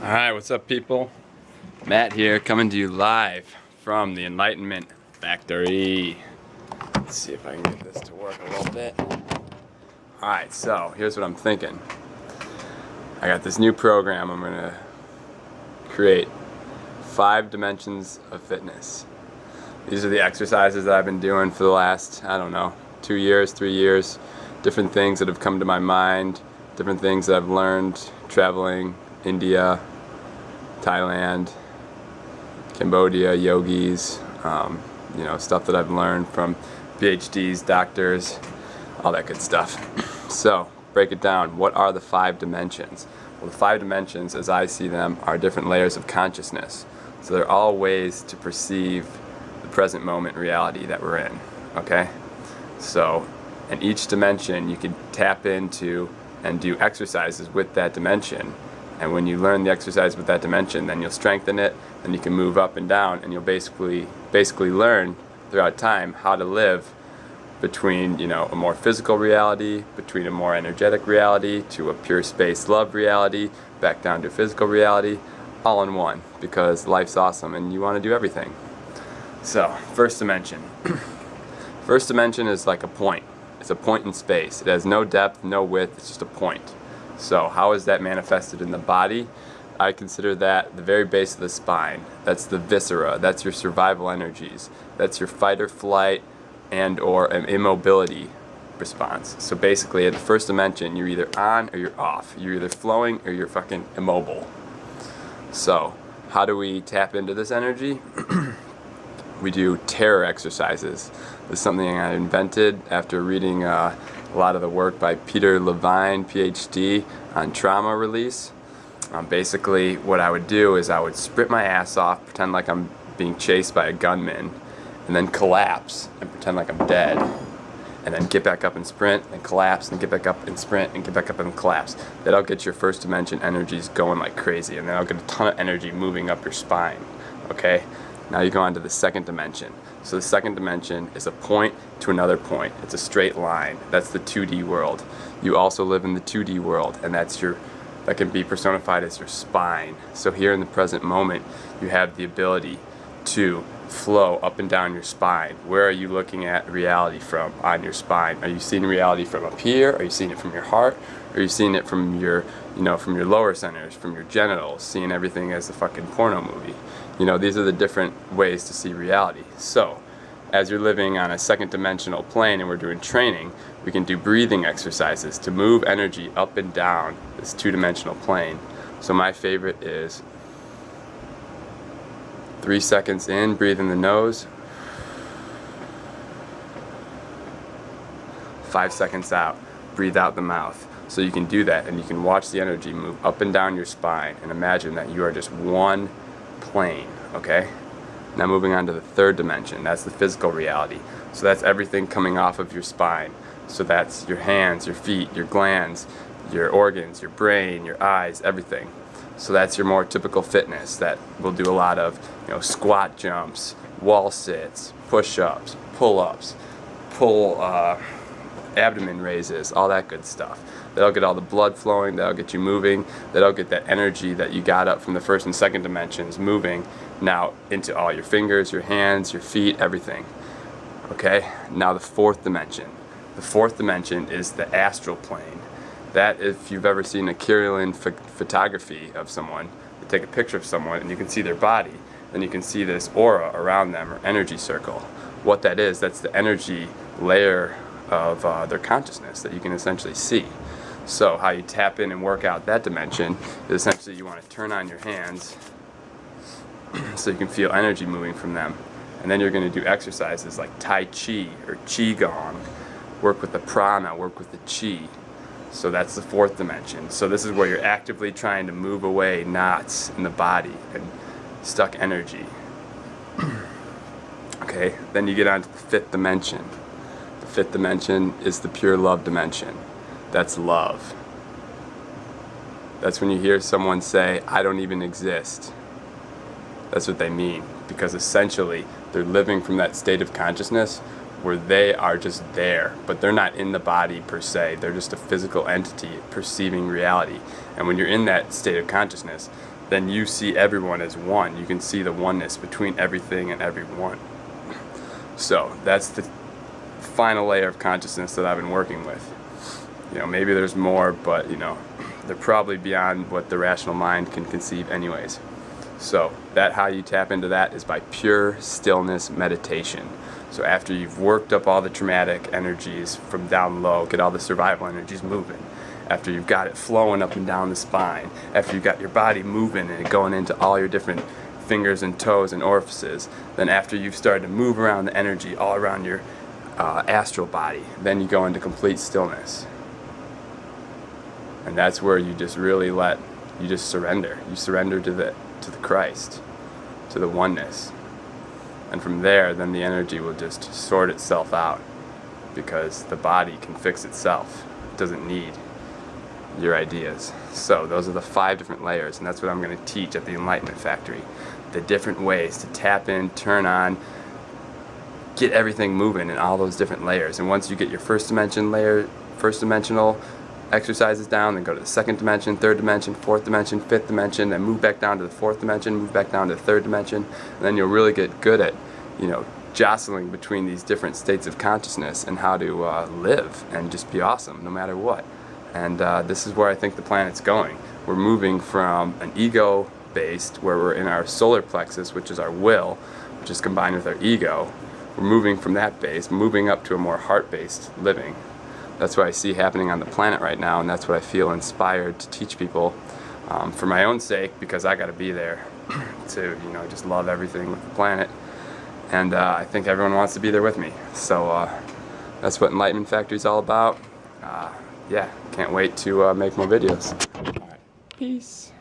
Alright, what's up people? Matt here, coming to you live from the Enlightenment Factory. Let's see if I can get this to work a little bit. Alright, so here's what I'm thinking. I got this new program. I'm going to create 5 dimensions of fitness. These are the exercises that I've been doing for the last, 2 years, 3 years. Different things that have come to my mind, different things that I've learned traveling India, Thailand, Cambodia, yogis, stuff that I've learned from PhDs, doctors, all that good stuff. So, break it down. What are the 5 dimensions? Well, the 5 dimensions, as I see them, are different layers of consciousness. So they're all ways to perceive the present moment reality that we're in, okay? So, in each dimension, you can tap into and do exercises with that dimension. And when you learn the exercise with that dimension, then you'll strengthen it, and you can move up and down, and you'll basically learn throughout time how to live between, a more physical reality, between a more energetic reality, to a pure space love reality, back down to physical reality, all in one, because life's awesome and you want to do everything. So, first dimension. First dimension is like a point. It's a point in space. It has no depth, no width, it's just a point. So how is that manifested in the body? I consider that the very base of the spine. That's the viscera. That's your survival energies. That's your fight or flight and or an immobility response. So basically at the first dimension, you're either on or you're off. You're either flowing or you're fucking immobile. So how do we tap into this energy? We do terror exercises. This is something I invented after reading a lot of the work by Peter Levine, PhD, on trauma release. Basically, what I would do is I would sprint my ass off, pretend like I'm being chased by a gunman, and then collapse and pretend like I'm dead. And then get back up and sprint and collapse and get back up and sprint and get back up and collapse. That'll get your first dimension energies going like crazy, and then I'll get a ton of energy moving up your spine. Okay? Now you go on to the second dimension. So the second dimension is a point to another point. It's a straight line. That's the 2D world. You also live in the 2D world, and that can be personified as your spine. So here in the present moment, you have the ability to flow up and down your spine. Where are you looking at reality from on your spine? Are you seeing reality from up here? Are you seeing it from your heart? Or are you seeing it from your, from your lower centers, from your genitals, seeing everything as a fucking porno movie? These are the different ways to see reality. So, as you're living on a second dimensional plane and we're doing training, we can do breathing exercises to move energy up and down this 2-dimensional plane. So my favorite is 3 seconds in, breathe in the nose. 5 seconds out, breathe out the mouth. So you can do that, and you can watch the energy move up and down your spine and imagine that you are just one plane, okay? Now moving on to the third dimension, that's the physical reality. So that's everything coming off of your spine. So that's your hands, your feet, your glands, your organs, your brain, your eyes, everything. So that's your more typical fitness that will do a lot of, squat jumps, wall sits, push-ups, pull-ups, abdomen raises, all that good stuff. That'll get all the blood flowing, that'll get you moving, that'll get that energy that you got up from the first and second dimensions moving now into all your fingers, your hands, your feet, everything. Okay, now the fourth dimension. The fourth dimension is the astral plane. That, if you've ever seen a Kirlian photography of someone, you take a picture of someone and you can see their body, then you can see this aura around them, or energy circle. What that is, that's the energy layer of their consciousness that you can essentially see. So how you tap in and work out that dimension is essentially you want to turn on your hands so you can feel energy moving from them. And then you're going to do exercises like Tai Chi or Qi Gong. Work with the prana, work with the Qi. So that's the fourth dimension. So this is where you're actively trying to move away knots in the body and stuck energy. Okay, then you get on to the fifth dimension. The fifth dimension is the pure love dimension. That's love. That's when you hear someone say, I don't even exist. That's what they mean, because essentially they're living from that state of consciousness where they are just there, but they're not in the body per se. They're just a physical entity perceiving reality. And when you're in that state of consciousness, then you see everyone as one. You can see the oneness between everything and everyone. So that's the final layer of consciousness that I've been working with. You know, maybe there's more, but you know, they're probably beyond what the rational mind can conceive anyways. So that, how you tap into that is by pure stillness meditation. So after you've worked up all the traumatic energies from down low, get all the survival energies moving, after you've got it flowing up and down the spine, after you've got your body moving and going into all your different fingers and toes and orifices, then after you've started to move around the energy all around your astral body, then you go into complete stillness. And that's where you just really you just surrender. You surrender to the Christ, to the oneness. And from there, then the energy will just sort itself out, because the body can fix itself. It doesn't need your ideas. So those are the 5 different layers, and that's what I'm going to teach at the Enlightenment Factory. The different ways to tap in, turn on, get everything moving in all those different layers. And once you get your first dimensional exercises down, then go to the 2nd dimension, 3rd dimension, 4th dimension, 5th dimension, then move back down to the 4th dimension, move back down to the 3rd dimension, and then you'll really get good at, you know, jostling between these different states of consciousness and how to live and just be awesome no matter what. And this is where I think the planet's going. We're moving from an ego-based, where we're in our solar plexus, which is our will, which is combined with our ego. We're moving from that base, moving up to a more heart-based living. That's what I see happening on the planet right now, and that's what I feel inspired to teach people, for my own sake, because I got to be there to, you know, just love everything with the planet. And I think everyone wants to be there with me. So that's what Enlightenment Factory is all about. Yeah, can't wait to make more videos. All right. Peace.